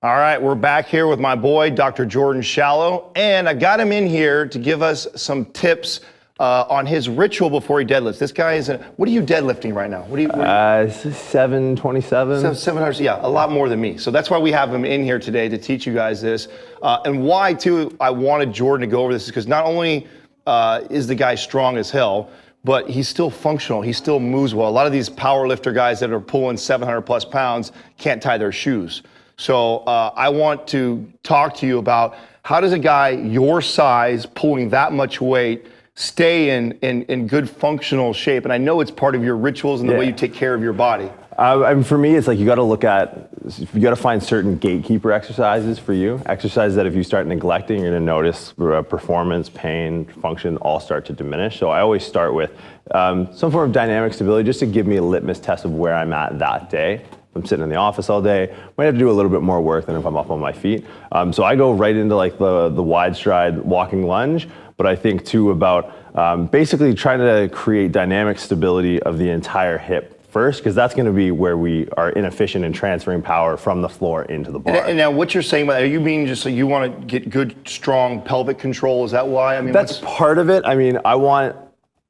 All right, we're back here with my boy, Dr. Jordan Shallow, and I got him in here to give us some tips on his ritual before he deadlifts. This guy is, what are you deadlifting right now? 727. 700, yeah, a lot more than me. So that's why we have him in here today to teach you guys this. And why, too, I wanted Jordan to go over this is because not only is the guy strong as hell, but he's still functional. He still moves well. A lot of these power lifter guys that are pulling 700 plus pounds can't tie their shoes. So I want to talk to you about how does a guy your size pulling that much weight stay in good functional shape? And I know it's part of your rituals and the way you take care of your body. For me, it's like you got to find certain gatekeeper exercises for you. Exercises that if you start neglecting, you're going to notice performance, pain, function all start to diminish. So I always start with some form of dynamic stability just to give me a litmus test of where I'm at that day. If I'm sitting in the office all day, might have to do a little bit more work than if I'm up on my feet. So I go right into like the wide stride walking lunge, but I think too about basically trying to create dynamic stability of the entire hip first, because that's going to be where we are inefficient in transferring power from the floor into the bar. And now what you're saying, are you mean just so you want to get good, strong pelvic control? Is that why? I mean, that's part of it. I mean,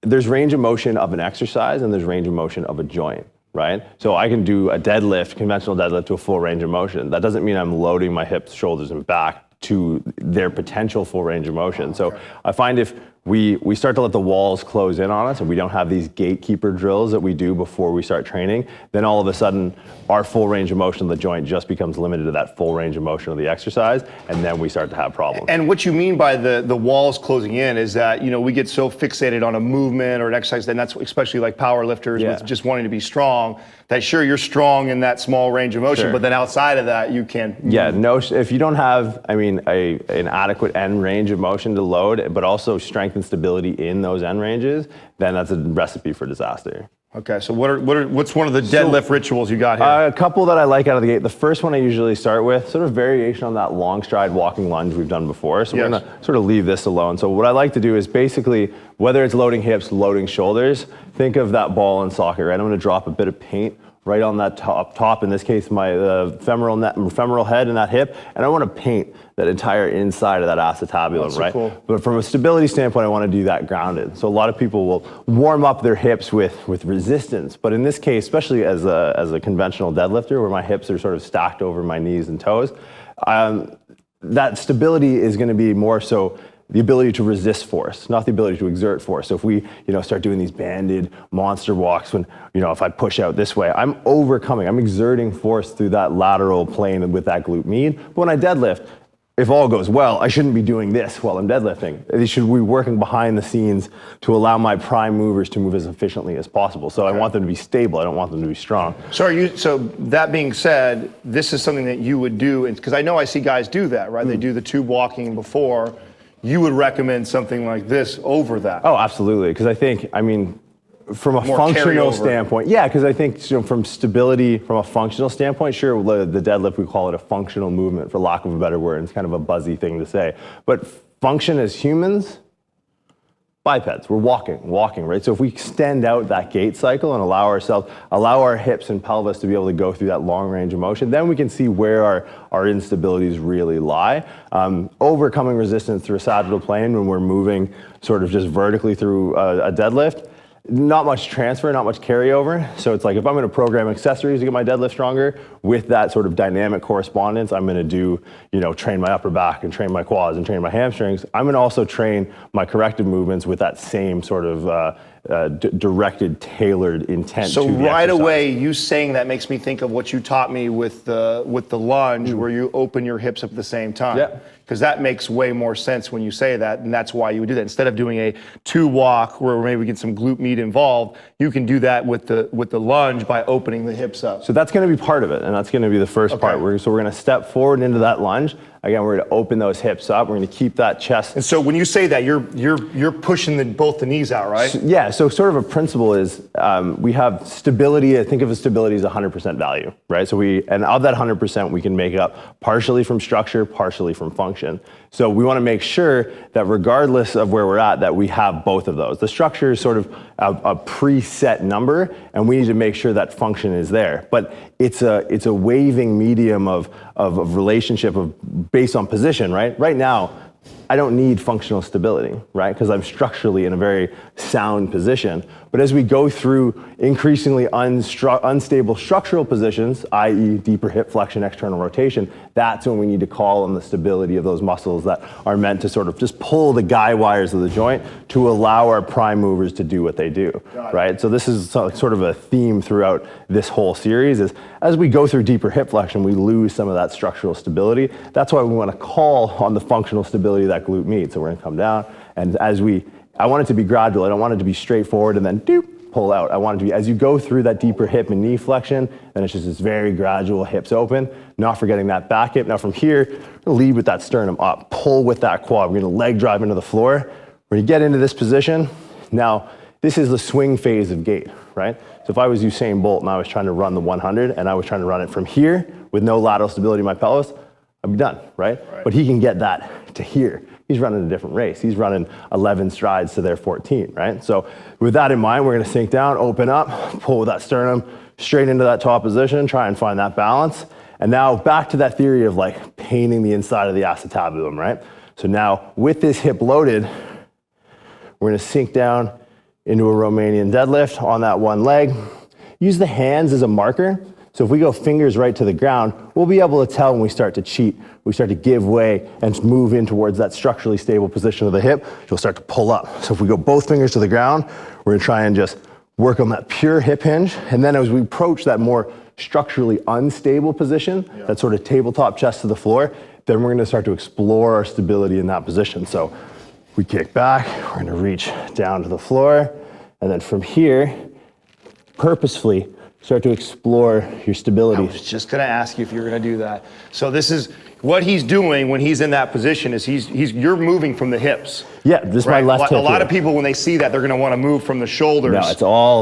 there's range of motion of an exercise and there's range of motion of a joint. Right? So I can do a deadlift, conventional deadlift to a full range of motion. That doesn't mean I'm loading my hips, shoulders, and back to their potential full range of motion. So I find if we start to let the walls close in on us and we don't have these gatekeeper drills that we do before we start training, then all of a sudden our full range of motion of the joint just becomes limited to that full range of motion of the exercise, and then we start to have problems. And what you mean by the walls closing in is that, you know, we get so fixated on a movement or an exercise, and that's especially like power lifters with just wanting to be strong, that sure, you're strong in that small range of motion, but then outside of that, you can't. Yeah, no, if you don't have, an adequate end range of motion to load, but also strength and stability in those end ranges, then that's a recipe for disaster. Okay, so what's one of the deadlift rituals you got here? A couple that I like out of the gate. The first one I usually start with, sort of variation on that long stride walking lunge we've done before. So we're gonna sort of leave this alone. So what I like to do is basically, whether it's loading hips, loading shoulders, think of that ball in soccer, right? I'm gonna drop a bit of paint right on that top, in this case, my femoral head and that hip, and I want to paint that entire inside of that acetabulum, right? Cool. But from a stability standpoint, I want to do that grounded. So a lot of people will warm up their hips with resistance, but in this case, especially as a conventional deadlifter, where my hips are sort of stacked over my knees and toes, that stability is going to be more so the ability to resist force, not the ability to exert force. So if we, start doing these banded monster walks, when, if I push out this way, I'm exerting force through that lateral plane with that glute med. But when I deadlift, if all goes well, I shouldn't be doing this while I'm deadlifting. They should be working behind the scenes to allow my prime movers to move as efficiently as possible. So I want them to be stable. I don't want them to be strong. So that being said, this is something that you would do, because I know I see guys do that, right? They do the tube walking before. You would recommend something like this over that? Oh, absolutely. Because I think, from a functional standpoint, because I think from stability, from a functional standpoint, sure, the deadlift, we call it a functional movement, for lack of a better word. It's kind of a buzzy thing to say. But function as humans, bipeds, we're walking, right? So if we extend out that gait cycle and allow our hips and pelvis to be able to go through that long range of motion, then we can see where our instabilities really lie. Overcoming resistance through a sagittal plane when we're moving sort of just vertically through a deadlift, not much transfer, not much carryover. So it's like if I'm going to program accessories to get my deadlift stronger, with that sort of dynamic correspondence, I'm going to do, train my upper back and train my quads and train my hamstrings. I'm going to also train my corrective movements with that same sort of directed, tailored intent. So to the right exercise. away, you saying that makes me think of what you taught me with the lunge, where you open your hips up at the same time. Yeah. Because that makes way more sense when you say that, and that's why you would do that. Instead of doing a two walk where maybe we get some glute med involved, you can do that with the lunge by opening the hips up. So that's going to be part of it, and that's going to be the first part. So we're going to step forward into that lunge. Again, we're going to open those hips up. We're going to keep that chest. And so when you say that, you're pushing both the knees out, right? So sort of a principle is we have stability. I think of stability as 100% value, right? And of that 100%, we can make up partially from structure, partially from function. So we want to make sure that regardless of where we're at, that we have both of those. The structure is sort of a preset number, and we need to make sure that function is there. But it's a waving medium of relationship based on position, right? Right now, I don't need functional stability, right? Because I'm structurally in a very sound position. But as we go through increasingly unstable structural positions, i.e. deeper hip flexion, external rotation, that's when we need to call on the stability of those muscles that are meant to sort of just pull the guy wires of the joint to allow our prime movers to do what they do, right? So this is sort of a theme throughout this whole series is as we go through deeper hip flexion, we lose some of that structural stability. That's why we want to call on the functional stability of that glute med. So we're going to come down, and I want it to be gradual. I don't want it to be straightforward and then doop, pull out. I want it to be, as you go through that deeper hip and knee flexion, then it's just this very gradual hips open, not forgetting that back hip. Now from here, lead with that sternum up, pull with that quad. We're going to leg drive into the floor. When you get into this position, now this is the swing phase of gait, right? So if I was Usain Bolt and I was trying to run the 100 and I was trying to run it from here with no lateral stability in my pelvis, I'd be done, right? But he can get that to here. He's running a different race. He's running 11 strides to their 14, right? So with that in mind, we're gonna sink down, open up, pull with that sternum straight into that top position, try and find that balance. And now back to that theory of like painting the inside of the acetabulum, right? So now with this hip loaded, we're gonna sink down into a Romanian deadlift on that one leg. Use the hands as a marker. So if we go fingers right to the ground, we'll be able to tell when we start to cheat, we start to give way and move in towards that structurally stable position of the hip, you'll start to pull up. So if we go both fingers to the ground, we're gonna try and just work on that pure hip hinge. And then as we approach that more structurally unstable position, that sort of tabletop chest to the floor, then we're gonna start to explore our stability in that position. So we kick back, we're gonna reach down to the floor, and then from here, purposefully, start to explore your stability. I was just going to ask you if you were going to do that. So this is what he's doing when he's in that position is you're moving from the hips. Yeah, this is my left hip. A lot of people when they see that they're going to want to move from the shoulders. No,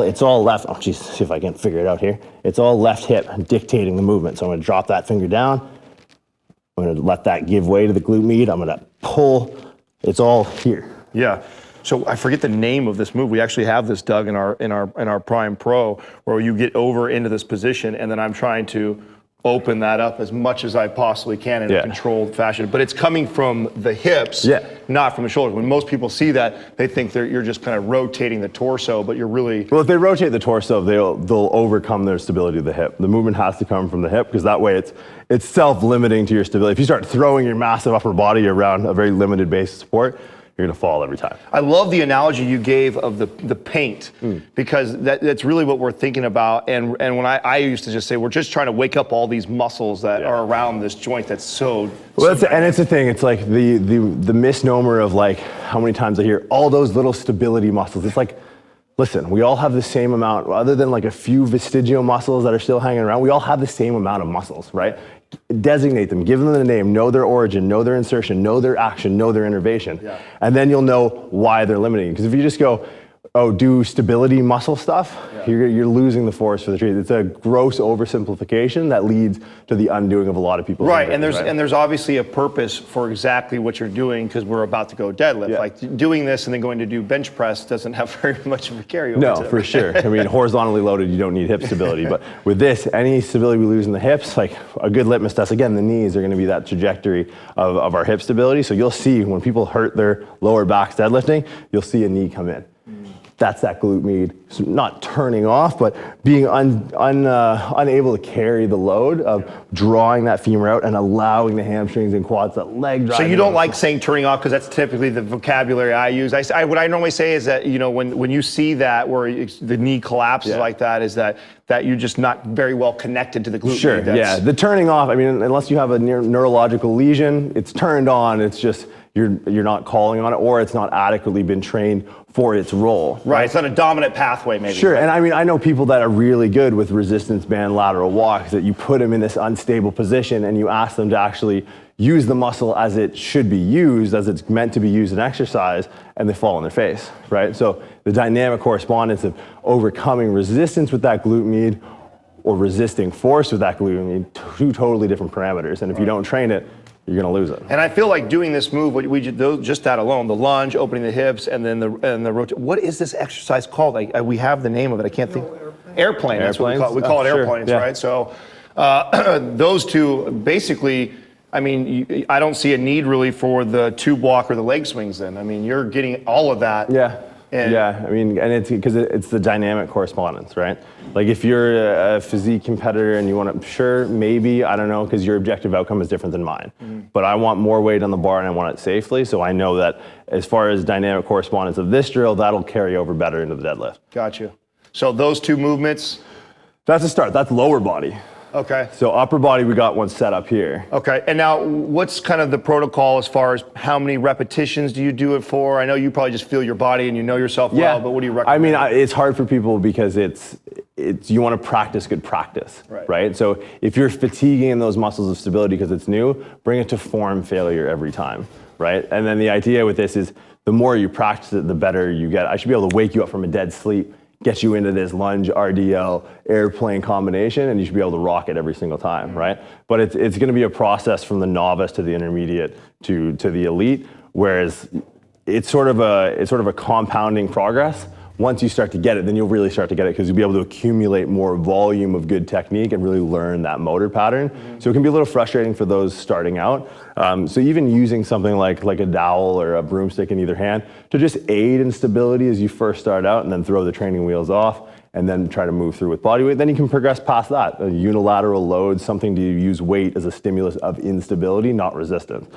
it's all left. Oh geez, see if I can figure it out here. It's all left hip dictating the movement. So I'm going to drop that finger down. I'm going to let that give way to the glute med. I'm going to pull. It's all here. Yeah. So I forget the name of this move. We actually have this, Doug, in our Prime Pro, where you get over into this position, and then I'm trying to open that up as much as I possibly can in a controlled fashion. But it's coming from the hips, not from the shoulders. When most people see that, they think you're just kind of rotating the torso, but you're really... Well, if they rotate the torso, they'll overcome their stability of the hip. The movement has to come from the hip, because that way it's self-limiting to your stability. If you start throwing your massive upper body around a very limited base of support, you're gonna fall every time. I love the analogy you gave of the paint, because that's really what we're thinking about. And when I used to just say, we're just trying to wake up all these muscles that are around this joint that's so... Well, and it's the thing, it's like the misnomer of like how many times I hear all those little stability muscles. It's like, listen, we all have the same amount, other than like a few vestigial muscles that are still hanging around, we all have the same amount of muscles, right? Designate them, give them the name, know their origin, know their insertion, know their action, know their innervation. And then you'll know why they're limiting. Because if you just go, do stability muscle stuff, you're losing the forest for the trees. It's a gross oversimplification that leads to the undoing of a lot of people. Right, and there's obviously a purpose for exactly what you're doing, because we're about to go deadlift. Like doing this and then going to do bench press doesn't have very much of a carryover. No, for sure. I mean, horizontally loaded, you don't need hip stability. But with this, any stability we lose in the hips, like a good litmus test, again, the knees are going to be that trajectory of our hip stability. So you'll see when people hurt their lower backs deadlifting, you'll see a knee come in. That's that glute med. So not turning off, but being unable to carry the load of drawing that femur out and allowing the hamstrings and quads, that leg drive. So you don't like saying turning off, because that's typically the vocabulary I use. What I normally say is that, when you see that where the knee collapses like that, is that you're just not very well connected to the glute med. Sure, the turning off, I mean, unless you have a neurological lesion, it's turned on, it's just, you're not calling on it, or it's not adequately been trained for its role. Right, it's not a dominant pathway maybe. Sure, and I mean, I know people that are really good with resistance band lateral walks, that you put them in this unstable position and you ask them to actually use the muscle as it should be used, as it's meant to be used in exercise, and they fall on their face, right? So the dynamic correspondence of overcoming resistance with that glute med or resisting force with that glute med, two totally different parameters. And if you don't train it, you're going to lose it. And I feel like doing this move, what we just that alone, the lunge, opening the hips, and then the rotate. What is this exercise called? We have the name of it. I can't think. Airplane. That's what we call it. We call it airplanes, right? So those two, basically, I mean, I don't see a need really for the tube walk or the leg swings then. I mean, you're getting all of that. Yeah. I mean, and it's because it's the dynamic correspondence, right? Like if you're a physique competitor and you want to, sure, maybe, I don't know, because your objective outcome is different than mine. But I want more weight on the bar and I want it safely. So I know that as far as dynamic correspondence of this drill, that'll carry over better into the deadlift. Gotcha. So those two movements? That's a start. That's lower body. Okay. So upper body, we got one set up here. Okay, and now what's kind of the protocol as far as how many repetitions do you do it for? I know you probably just feel your body and you know yourself well, but what do you recommend? I mean, it's hard for people because it's you want to practice good practice, right? So if you're fatiguing those muscles of stability because it's new, bring it to form failure every time, right? And then the idea with this is the more you practice it, the better you get. I should be able to wake you up from a dead sleep, get you into this lunge, RDL, airplane combination, and you should be able to rock it every single time, right? But it's going to be a process from the novice to the intermediate to the elite, whereas it's sort of a compounding progress. Once you start to get it, then you'll really start to get it because you'll be able to accumulate more volume of good technique and really learn that motor pattern. So it can be a little frustrating for those starting out. So even using something like a dowel or a broomstick in either hand to just aid in stability as you first start out and then throw the training wheels off and then try to move through with body weight, then you can progress past that. A unilateral load, something to use weight as a stimulus of instability, not resistance.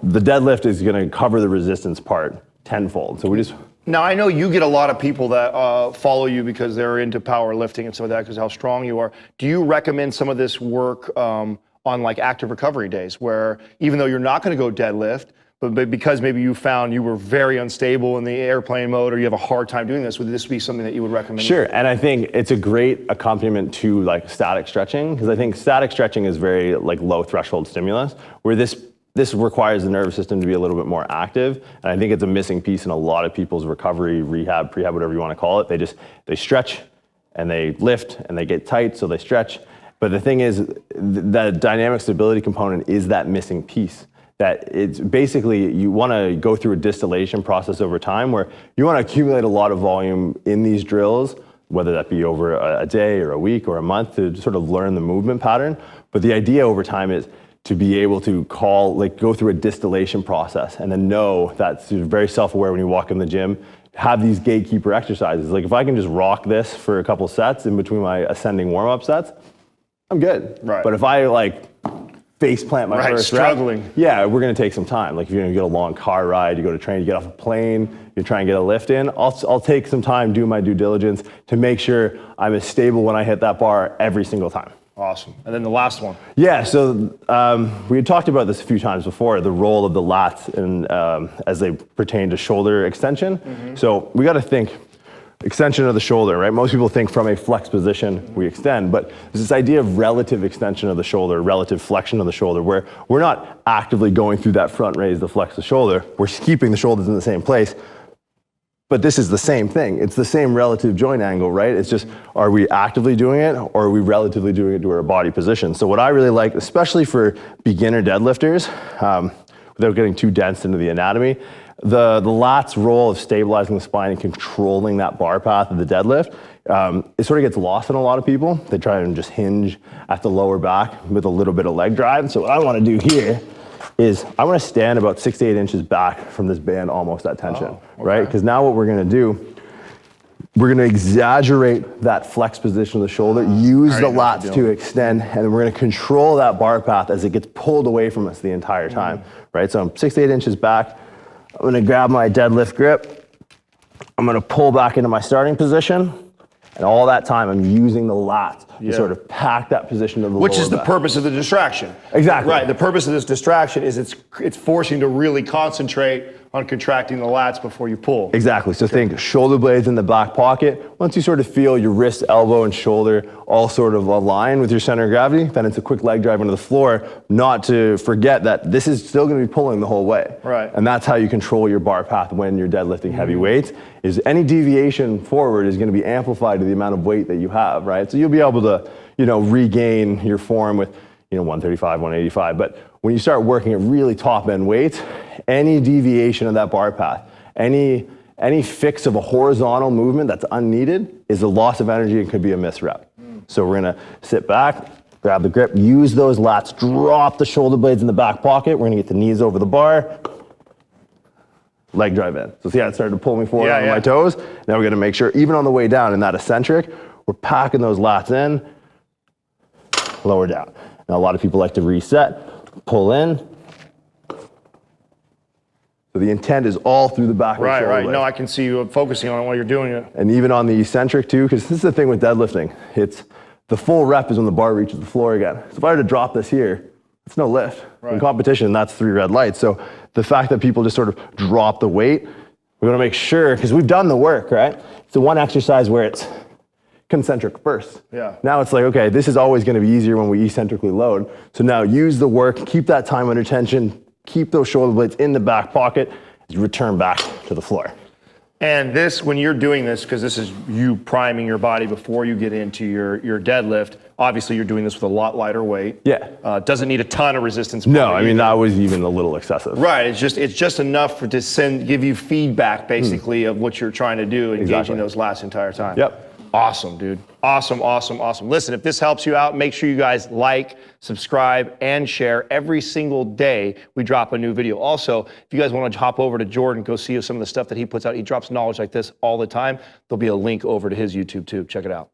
The deadlift is going to cover the resistance part tenfold. So we just... Now, I know you get a lot of people that follow you because they're into powerlifting and some of that because how strong you are. Do you recommend some of this work on like active recovery days where even though you're not going to go deadlift, but because maybe you found you were very unstable in the airplane mode or you have a hard time doing this, would this be something that you would recommend? Sure, and I think it's a great accompaniment to like static stretching because I think static stretching is very like low threshold stimulus where this requires the nervous system to be a little bit more active. And I think it's a missing piece in a lot of people's recovery, rehab, prehab, whatever you want to call it. They stretch and they lift and they get tight, so they stretch. But the thing is, the dynamic stability component is that missing piece. That it's basically, you want to go through a distillation process over time where you want to accumulate a lot of volume in these drills, whether that be over a day or a week or a month to sort of learn the movement pattern. But the idea over time is to be able to go through a distillation process and then know that you're very self-aware when you walk in the gym, have these gatekeeper exercises. Like if I can just rock this for a couple sets in between my ascending warm-up sets, I'm good. Right. But if I face plant my first struggling. rep, we're gonna take some time. Like if you're gonna get a long car ride, you go to train, you get off a plane, you try and get a lift in, I'll take some time, do my due diligence to make sure I'm as stable when I hit that bar every single time. Awesome. And then the last one. Yeah, so we had talked about this a few times before, the role of the lats as they pertain to shoulder extension. So we got to think extension of the shoulder, right? Most people think from a flex position we extend, but there's this idea of relative extension of the shoulder, relative flexion of the shoulder, where we're not actively going through that front raise to flex the shoulder. We're keeping the shoulders in the same place. But this is the same thing. It's the same relative joint angle, right? It's just, are we actively doing it or are we relatively doing it to our body position? So what I really like, especially for beginner deadlifters, without getting too dense into the anatomy, the lats role of stabilizing the spine and controlling that bar path of the deadlift, it sort of gets lost in a lot of people. They try and just hinge at the lower back with a little bit of leg drive. So what I want to do here is I want to stand about 6 to 8 inches back from this band almost at tension, right? Because now what we're going to do, we're going to exaggerate that flex position of the shoulder, use the lats to extend, and then we're going to control that bar path as it gets pulled away from us the entire time, right? So I'm 6 to 8 inches back. I'm going to grab my deadlift grip. I'm going to pull back into my starting position. And all that time, I'm using the lats to sort of pack that position of the Which is the back. purpose of the distraction. Exactly. Right, the purpose of this distraction is it's forcing you to really concentrate on contracting the lats before you pull. Exactly, so think shoulder blades in the back pocket. Once you sort of feel your wrist, elbow, and shoulder all sort of align with your center of gravity, then it's a quick leg drive into the floor, not to forget that this is still gonna be pulling the whole way. Right. And that's how you control your bar path when you're deadlifting heavy weights, is any deviation forward is gonna be amplified to the amount of weight that you have, right? So you'll be able to, regain your form with, 135, 185. But when you start working at really top end weights, any deviation of that bar path, any fix of a horizontal movement that's unneeded is a loss of energy and could be a missed rep. So we're gonna sit back, grab the grip, use those lats, drop the shoulder blades in the back pocket. We're gonna get the knees over the bar, leg drive in. So see how it started to pull me forward on my toes? Now we're gonna make sure, even on the way down in that eccentric, we're packing those lats in, lower down. Now a lot of people like to reset, pull in. So the intent is all through the back of the shoulder blade. No, I can see you focusing on it while you're doing it. And even on the eccentric too, because this is the thing with deadlifting. It's the full rep is when the bar reaches the floor again. So if I were to drop this here, it's no lift. In competition, that's 3 red lights. So the fact that people just sort of drop the weight, we're gonna make sure, because we've done the work, right? It's the one exercise where it's concentric first. Now it's like, okay, this is always gonna be easier when we eccentrically load. So now use the work, keep that time under tension, keep those shoulder blades in the back pocket as you return back to the floor. And this, when you're doing this, because this is you priming your body before you get into your deadlift, obviously you're doing this with a lot lighter weight. Doesn't need a ton of resistance. No, I mean, that was even a little excessive. Right, it's just enough to give you feedback, basically, of what you're trying to do, engaging those lats the entire time. Awesome, dude. Awesome. Listen, if this helps you out, make sure you guys like, subscribe, and share. Every single day we drop a new video. Also, if you guys want to hop over to Jordan, go see some of the stuff that he puts out. He drops knowledge like this all the time. There'll be a link over to his YouTube too. Check it out.